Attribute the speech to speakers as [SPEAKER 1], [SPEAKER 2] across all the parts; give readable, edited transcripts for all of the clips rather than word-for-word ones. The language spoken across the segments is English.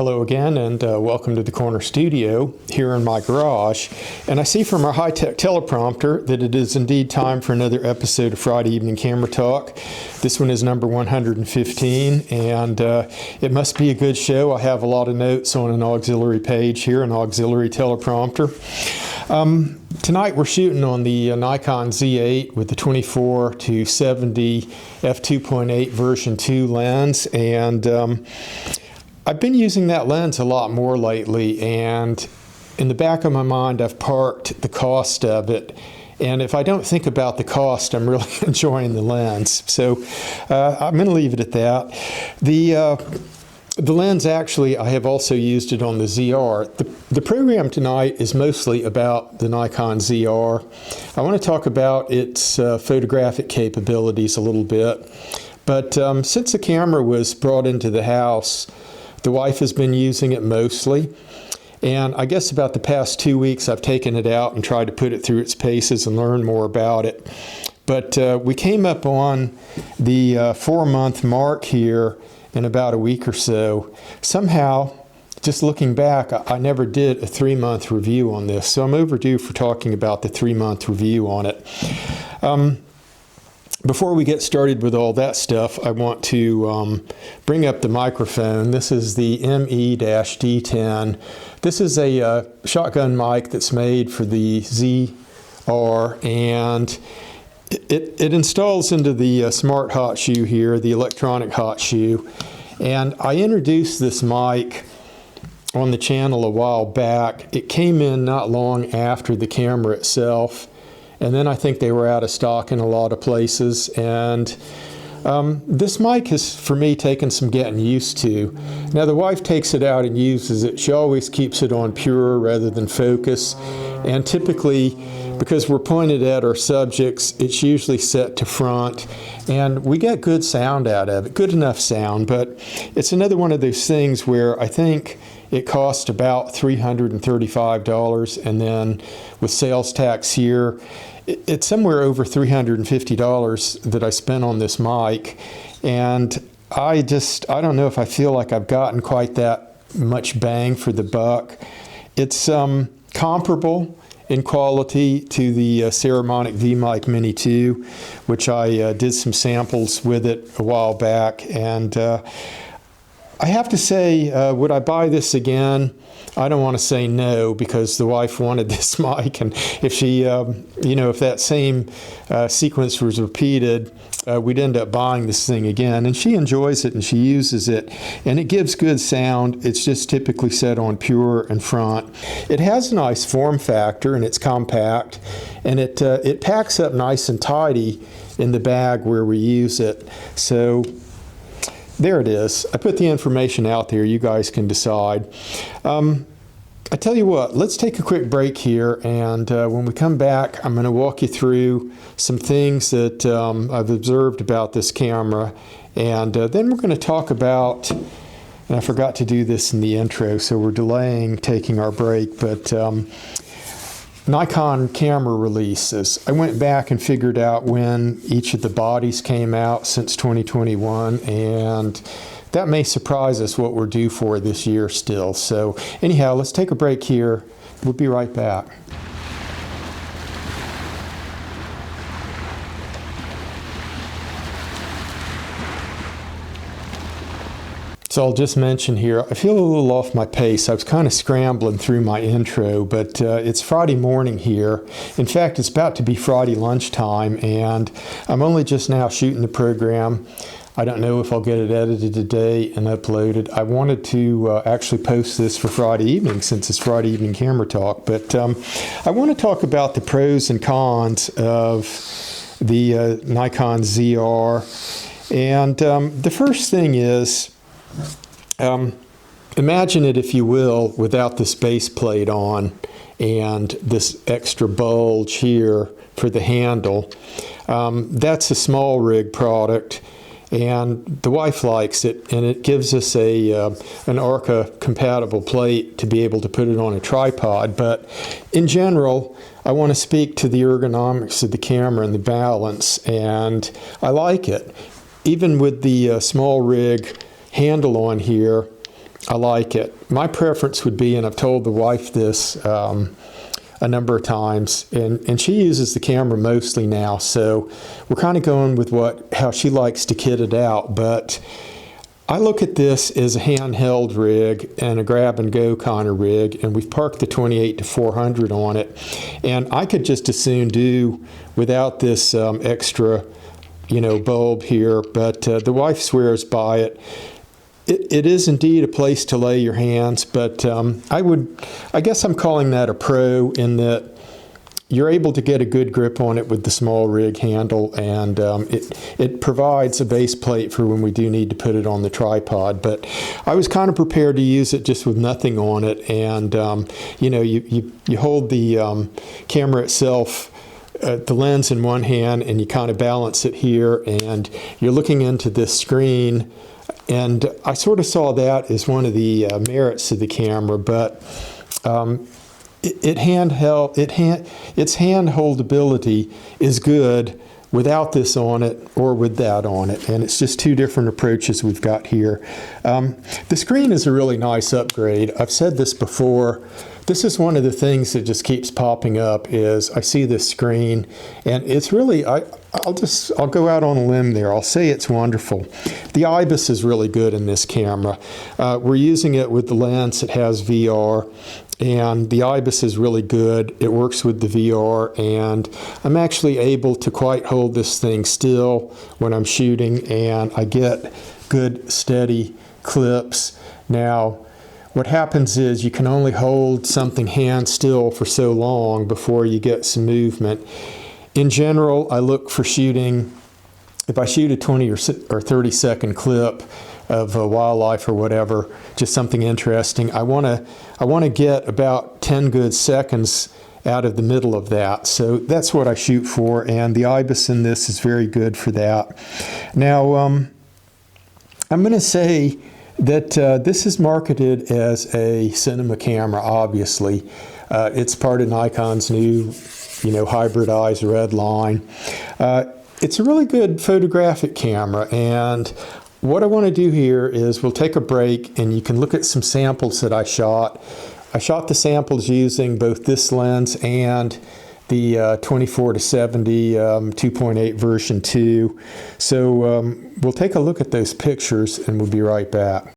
[SPEAKER 1] Hello again, and welcome to the Corner Studio here in my garage. And I see from our high-tech teleprompter that it is indeed time for another episode of Friday Evening Camera Talk. This one is number 115, and it must be a good show. I have a lot of notes on an auxiliary page here, an auxiliary teleprompter. Tonight we're shooting on the Nikon Z8 with the 24-70 f2.8 version 2 lens, and I've been using that lens a lot more lately, and in the back of my mind I've parked the cost of it, and if I don't think about the cost, I'm really enjoying the lens. So I'm going to leave it at that. The lens, actually, I have also used it on the ZR. The program tonight is mostly about the Nikon ZR. I want to talk about its photographic capabilities a little bit, but since the camera was brought into the house, the wife has been using it mostly, and I guess about the past 2 weeks I've taken it out and tried to put it through its paces and learn more about it. But we came up on the 4-month mark here in about a week or so. Somehow, just looking back, I never did a 3-month review on this, so I'm overdue for talking about the 3-month review on it. Before we get started with all that stuff, I want to bring up the microphone. This is the ME-D10. This is a shotgun mic that's made for the ZR, and it installs into the smart hot shoe here, the electronic hot shoe. And I introduced this mic on the channel a while back. It came in not long after the camera itself, and then I think they were out of stock in a lot of places. And this mic has, for me, taken some getting used to. Now, the wife takes it out and uses it. She always keeps it on pure rather than focus. And typically, because we're pointed at our subjects, it's usually set to front. And we get good sound out of it, good enough sound. But it's another one of those things where I think it cost about $335, and then with sales tax here, it's somewhere over $350 that I spent on this mic, and I don't know if I feel like I've gotten quite that much bang for the buck. It's comparable in quality to the Saramonic V-Mic Mini 2, which I did some samples with it a while back, and I have to say, would I buy this again? I don't want to say no, because the wife wanted this mic, and if she, if that same sequence was repeated, we'd end up buying this thing again. And she enjoys it and she uses it, and it gives good sound. It's just typically set on pure and front. It has a nice form factor, and it's compact, and it packs up nice and tidy in the bag where we use it. So there it is. I put the information out there. You guys can decide. I tell you what, let's take a quick break here, and when we come back, I'm going to walk you through some things that I've observed about this camera, and then we're going to talk about, and I forgot to do this in the intro, so we're delaying taking our break, but Nikon camera releases. I went back and figured out when each of the bodies came out since 2021, and that may surprise us what we're due for this year still. So anyhow, let's take a break here. We'll be right back. So I'll just mention here, I feel a little off my pace. I was kind of scrambling through my intro, but it's Friday morning here. In fact, it's about to be Friday lunchtime, and I'm only just now shooting the program. I don't know if I'll get it edited today and uploaded. I wanted to actually post this for Friday evening, since it's Friday Evening Camera Talk, but I want to talk about the pros and cons of the Nikon ZR. And the first thing is, imagine it, if you will, without this base plate on and this extra bulge here for the handle. That's a small rig product, and the wife likes it, and it gives us an ARCA compatible plate to be able to put it on a tripod. But in general, I want to speak to the ergonomics of the camera and the balance, and I like it. Even with the small rig handle on here, I like it. My preference would be, and I've told the wife this a number of times, and she uses the camera mostly now, so we're kind of going with how she likes to kit it out. But I look at this as a handheld rig and a grab-and-go kind of rig, and we've parked the 28-400 on it, and I could just as soon do without this extra, bulb here. But the wife swears by it. It is indeed a place to lay your hands, but I guess I'm calling that a pro in that you're able to get a good grip on it with the small rig handle, and it provides a base plate for when we do need to put it on the tripod. But I was kind of prepared to use it just with nothing on it, and you hold the camera itself, the lens in one hand, and you kind of balance it here, and you're looking into this screen. And I sort of saw that as one of the merits of the camera, but its handholdability is good without this on it or with that on it, and it's just two different approaches we've got here. The screen is a really nice upgrade. I've said this before. This is one of the things that just keeps popping up is I see this screen, and it's really, I'll go out on a limb there. I'll say it's wonderful. The IBIS is really good in this camera. We're using it with the lens that has VR, and the IBIS is really good. It works with the VR, and I'm actually able to quite hold this thing still when I'm shooting, and I get good steady clips. Now, what happens is you can only hold something hand still for so long before you get some movement. In general, I look for shooting, if I shoot a 20 or 30 second clip of wildlife or whatever, just something interesting, I want to get about 10 good seconds out of the middle of that. So that's what I shoot for, and the IBIS in this is very good for that. Now, I'm going to say that this is marketed as a cinema camera, obviously. It's part of Nikon's new, hybridized red line. It's a really good photographic camera, and what I want to do here is we'll take a break, and you can look at some samples that I shot. I shot the samples using both this lens and the 24-70 2.8 version 2. So we'll take a look at those pictures, and we'll be right back.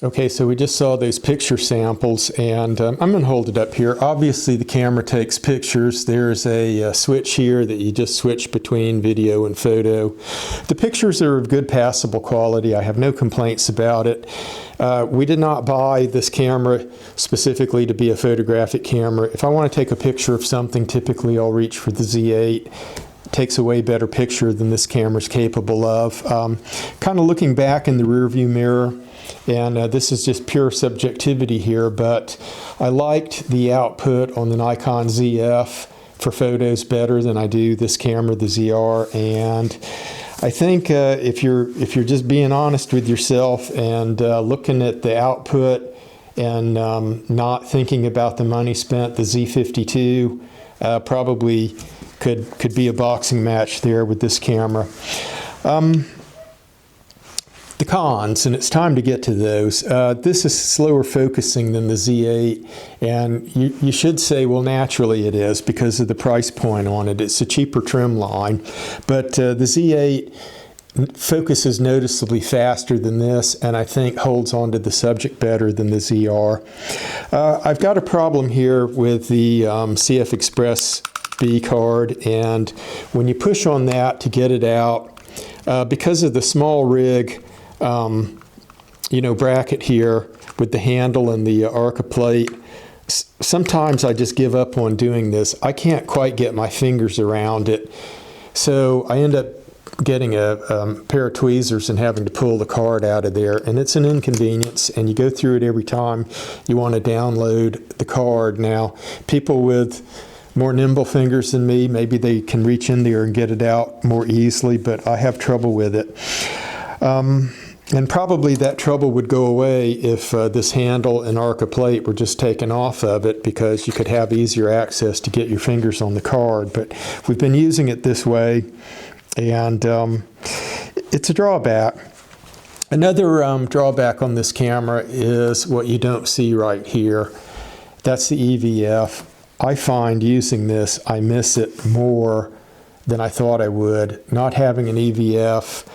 [SPEAKER 1] Okay, so we just saw those picture samples, and I'm going to hold it up here. Obviously, the camera takes pictures. There's a switch here that you just switch between video and photo. The pictures are of good passable quality. I have no complaints about it. We did not buy this camera specifically to be a photographic camera. If I want to take a picture of something, typically I'll reach for the Z8. It takes a way better picture than this camera's capable of. Kind of looking back in the rearview mirror, and this is just pure subjectivity here, but I liked the output on the Nikon ZF for photos better than I do this camera, the ZR. And I think if you're just being honest with yourself and looking at the output and not thinking about the money spent, the Z52 probably could be a boxing match there with this camera. The cons, and it's time to get to those. This is slower focusing than the Z8, and you should say, well, naturally it is because of the price point on it. It's a cheaper trim line, but the Z8 focuses noticeably faster than this, and I think holds onto the subject better than the ZR. I've got a problem here with the CF Express B card, and when you push on that to get it out, because of the small rig bracket here with the handle and the Arca plate, sometimes I just give up on doing this. I can't quite get my fingers around it. So I end up getting a pair of tweezers and having to pull the card out of there. And it's an inconvenience, and you go through it every time you want to download the card. Now, people with more nimble fingers than me, maybe they can reach in there and get it out more easily, but I have trouble with it. And probably that trouble would go away if this handle and Arca plate were just taken off of it, because you could have easier access to get your fingers on the card. But we've been using it this way, and it's a drawback. Another drawback on this camera is what you don't see right here. That's the EVF. I find using this, I miss it more than I thought I would. Not having an EVF,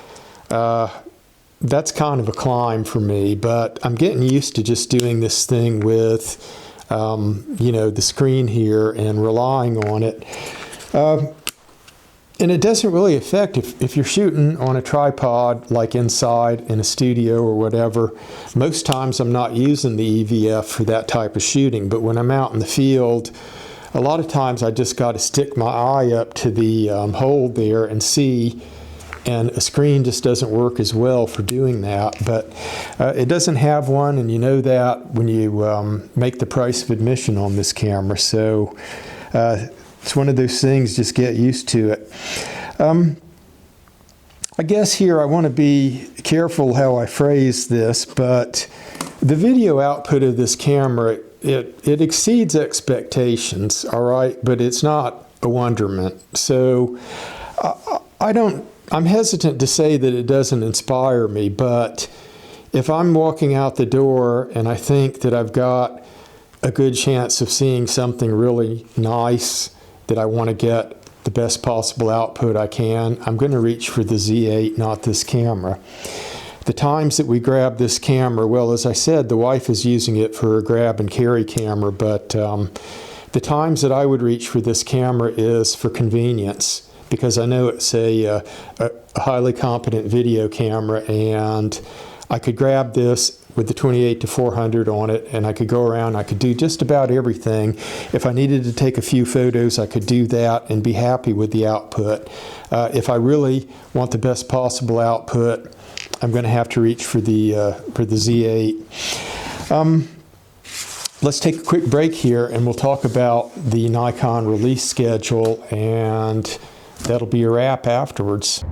[SPEAKER 1] that's kind of a climb for me, but I'm getting used to just doing this thing with, you know, the screen here and relying on it. And it doesn't really affect, if you're shooting on a tripod, like inside in a studio or whatever, most times I'm not using the EVF for that type of shooting. But when I'm out in the field, a lot of times I just got to stick my eye up to the hole there and see, and a screen just doesn't work as well for doing that. But it doesn't have one, and you know that when you make the price of admission on this camera. So it's one of those things, just get used to it. I guess here I want to be careful how I phrase this, but the video output of this camera, it exceeds expectations, all right, but it's not a wonderment. So I'm hesitant to say that it doesn't inspire me, but if I'm walking out the door and I think that I've got a good chance of seeing something really nice, that I want to get the best possible output I can, I'm going to reach for the Z8, not this camera. The times that we grab this camera, well, as I said, the wife is using it for a grab and carry camera, but the times that I would reach for this camera is for convenience, because I know it's a highly competent video camera, and I could grab this with the 28-400 on it, and I could go around, I could do just about everything. If I needed to take a few photos, I could do that and be happy with the output. If I really want the best possible output, I'm going to have to reach for the Z8. Let's take a quick break here, and we'll talk about the Nikon release schedule, and that'll be a wrap afterwards.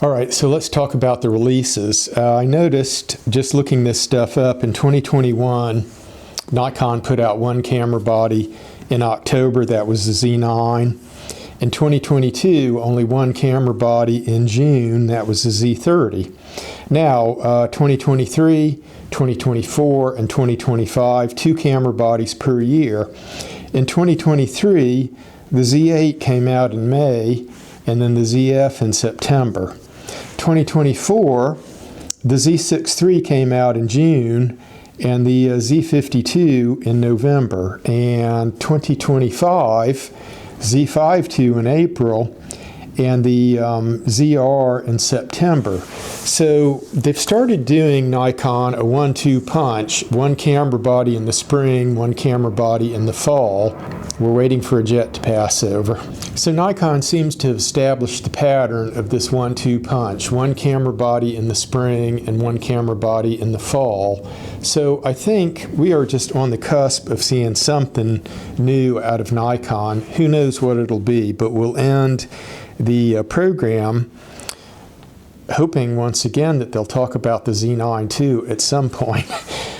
[SPEAKER 1] All right, so let's talk about the releases. I noticed, just looking this stuff up, in 2021, Nikon put out one camera body in October. That was the Z9. In 2022, only one camera body in June. That was the Z30. Now, 2023, 2024, and 2025, two camera bodies per year. In 2023, the Z8 came out in May, and then the ZF in September. 2024, the Z6 III came out in June, and the Z52 in November. And 2025, Z5 II in April, and the ZR in September. So they've started doing, Nikon, a 1-2 punch, one camera body in the spring, one camera body in the fall. We're waiting for a jet to pass over. So Nikon seems to have established the pattern of this 1-2 punch, one camera body in the spring and one camera body in the fall. So I think we are just on the cusp of seeing something new out of Nikon. Who knows what it'll be, but we'll end the program hoping once again that they'll talk about the Z9 too at some point.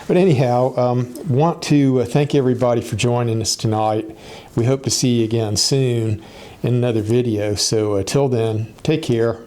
[SPEAKER 1] But anyhow, want to thank everybody for joining us tonight. We hope to see you again soon in another video. So till then, take care.